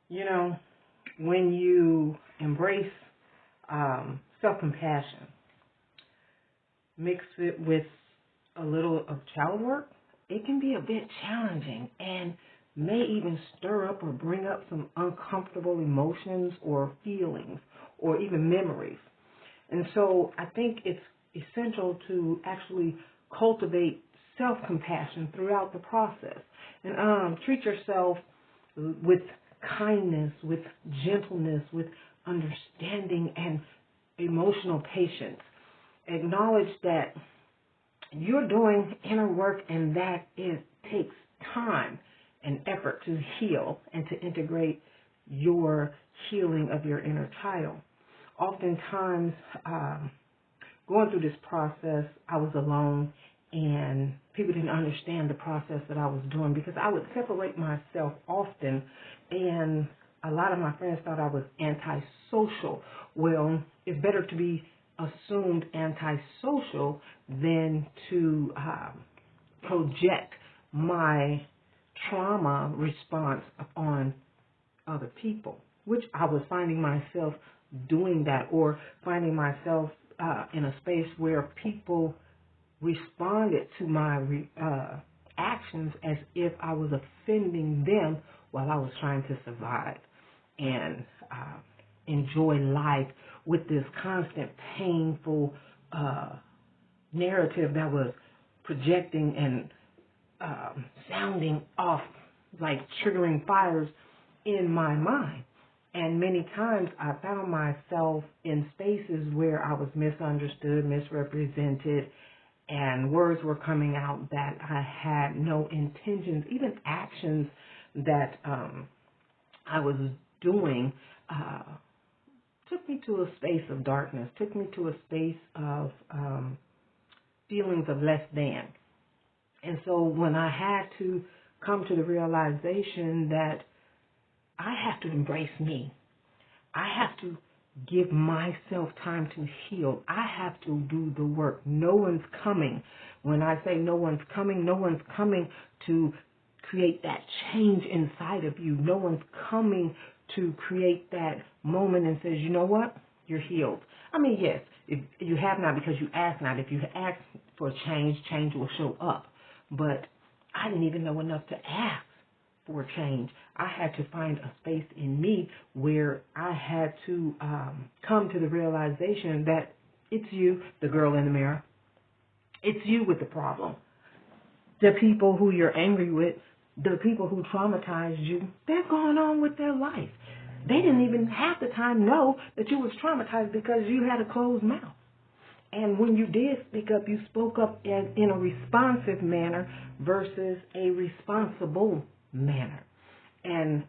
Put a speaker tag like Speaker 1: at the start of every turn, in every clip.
Speaker 1: You know, when you embrace self-compassion, mix it with a little of child work, it can be a bit challenging and may even stir up or bring up some uncomfortable emotions or feelings or even memories. And so I think it's essential to actually cultivate self-compassion throughout the process and treat yourself with kindness, with gentleness, with understanding and emotional patience. Acknowledge that you're doing inner work and that it takes time and effort to heal and to integrate your healing of your inner child. Oftentimes, going through this process, I was alone and people didn't understand the process that I was doing because I would separate myself often, and a lot of my friends thought I was antisocial. Well, it's better to be assumed antisocial than to project my trauma response on other people, which I was finding myself doing that, or finding myself in a space where people responded to my actions as if I was offending them while I was trying to survive and enjoy life with this constant painful narrative that was projecting and sounding off like triggering fires in my mind. And many times I found myself in spaces where I was misunderstood, misrepresented, and words were coming out that I had no intentions, even actions that I was doing took me to a space of darkness, took me to a space of feelings of less than. And so when I had to come to the realization that I have to embrace me, I have to give myself time to heal, I have to do the work. No one's coming. When I say no one's coming to create that change inside of you. No one's coming to create that moment and says, you know what, you're healed. I mean, yes, if you have not because you ask not. If you ask for change, change will show up. But I didn't even know enough to ask for change. I had to find a space in me where I had to come to the realization that it's you, the girl in the mirror. It's you with the problem. The people who you're angry with, the people who traumatized you, they're going on with their life. They didn't even half the time know that you was traumatized because you had a closed mouth. And when you did speak up, you spoke up in a responsive manner versus a responsible manner. And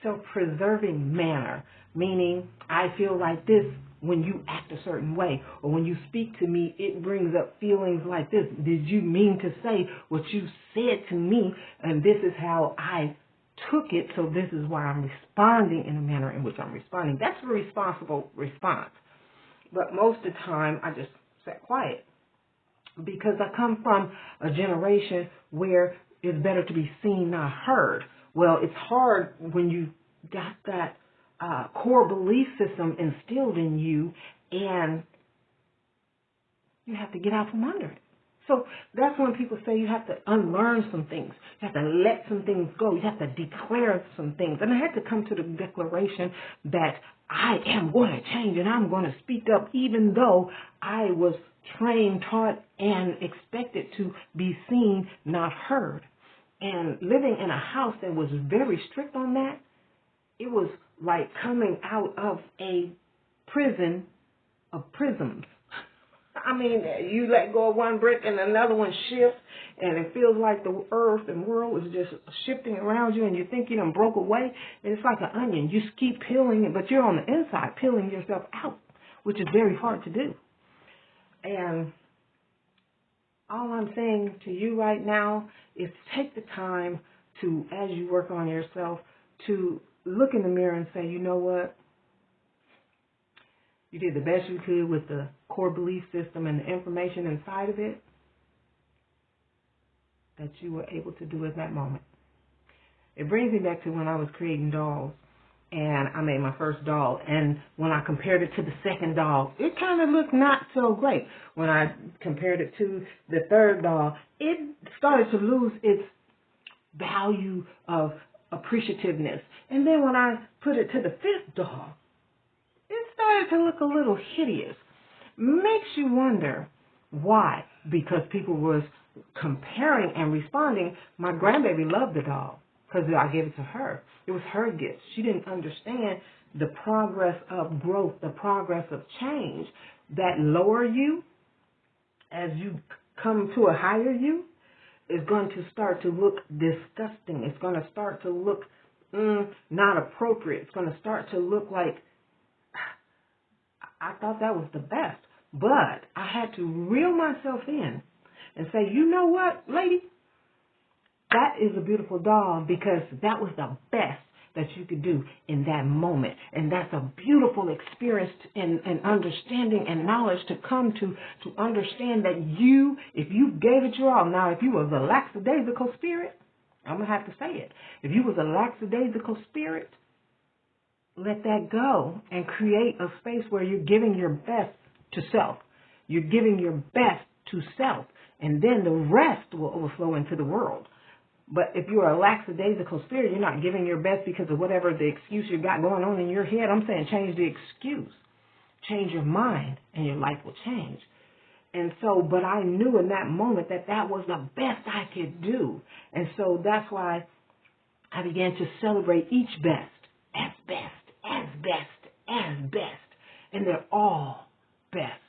Speaker 1: self-preserving manner, meaning I feel like this when you act a certain way, or when you speak to me, it brings up feelings like this. Did you mean to say what you said to me? And this is how I took it, so this is why I'm responding in the manner in which I'm responding. That's a responsible response. But most of the time, I just sat quiet because I come from a generation where it's better to be seen, not heard. Well, it's hard when you got that core belief system instilled in you, and you have to get out from under it. So that's when people say you have to unlearn some things. You have to let some things go. You have to declare some things. And I had to come to the declaration that I am going to change and I'm going to speak up, even though I was trained, taught, and expected to be seen, not heard. And living in a house that was very strict on that, it was like coming out of a prison of prisms. I mean, you let go of one brick and another one shifts, and it feels like the earth and world is just shifting around you, and you think you done broke away, and it's like an onion. You just keep peeling it, but you're on the inside peeling yourself out, which is very hard to do. And all I'm saying to you right now is take the time to, as you work on yourself, to look in the mirror and say, you know what? You did the best you could with the core belief system and the information inside of it that you were able to do at that moment. It brings me back to when I was creating dolls. and I made my first doll. And when I compared it to the second doll, it kind of looked not so great. When I compared it to the third doll, it started to lose its value of appreciativeness. And then when I put it to the fifth doll, it started to look a little hideous. Makes you wonder why. Because people was comparing and responding. My grandbaby loved the doll because I gave it to her. It was her gift. She didn't understand the progress of growth, the progress of change. That lower you, as you come to a higher you, is going to start to look disgusting. It's going to start to look not appropriate. It's going to start to look like, I thought that was the best. But I had to reel myself in and say, you know what, lady? That is a beautiful doll because that was the best that you could do in that moment. And that's a beautiful experience and understanding and knowledge to come to understand that you, if you gave it your all, now if you was a lackadaisical spirit, I'm going to have to say it. If you was a lackadaisical spirit, let that go and create a space where you're giving your best to self. You're giving your best to self. And then the rest will overflow into the world. But if you're a lackadaisical spirit, you're not giving your best because of whatever the excuse you got going on in your head. I'm saying change the excuse. Change your mind, and your life will change. And so, but I knew in that moment that that was the best I could do. And so that's why I began to celebrate each best as best, as best, as best. And they're all best.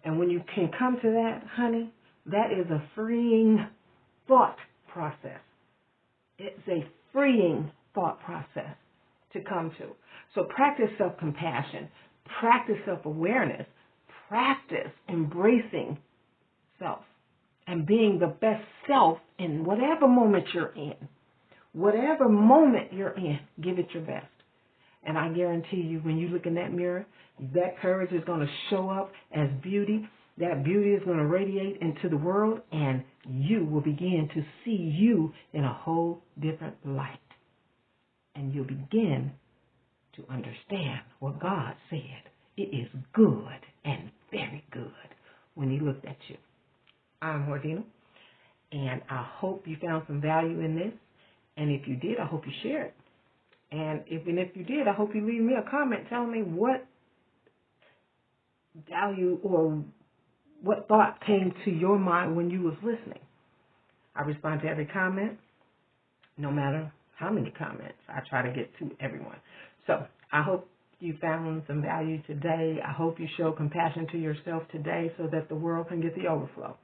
Speaker 1: And when you can come to that, honey, that is a freeing thought process. It's a freeing thought process to come to. So practice self-compassion, practice self-awareness, practice embracing self and being the best self in whatever moment you're in. Whatever moment you're in, give it your best. And I guarantee you, when you look in that mirror, that courage is going to show up as beauty. That beauty is going to radiate into the world, and you will begin to see you in a whole different light. And you'll begin to understand what God said. It is good and very good when He looked at you. I'm Wardina, and I hope you found some value in this. And if you did, I hope you share it. And if you did, I hope you leave me a comment telling me what value or what thought came to your mind when you was listening. I respond to every comment, no matter how many comments. I try to get to everyone. So I hope you found some value today. I hope you show compassion to yourself today so that the world can get the overflow.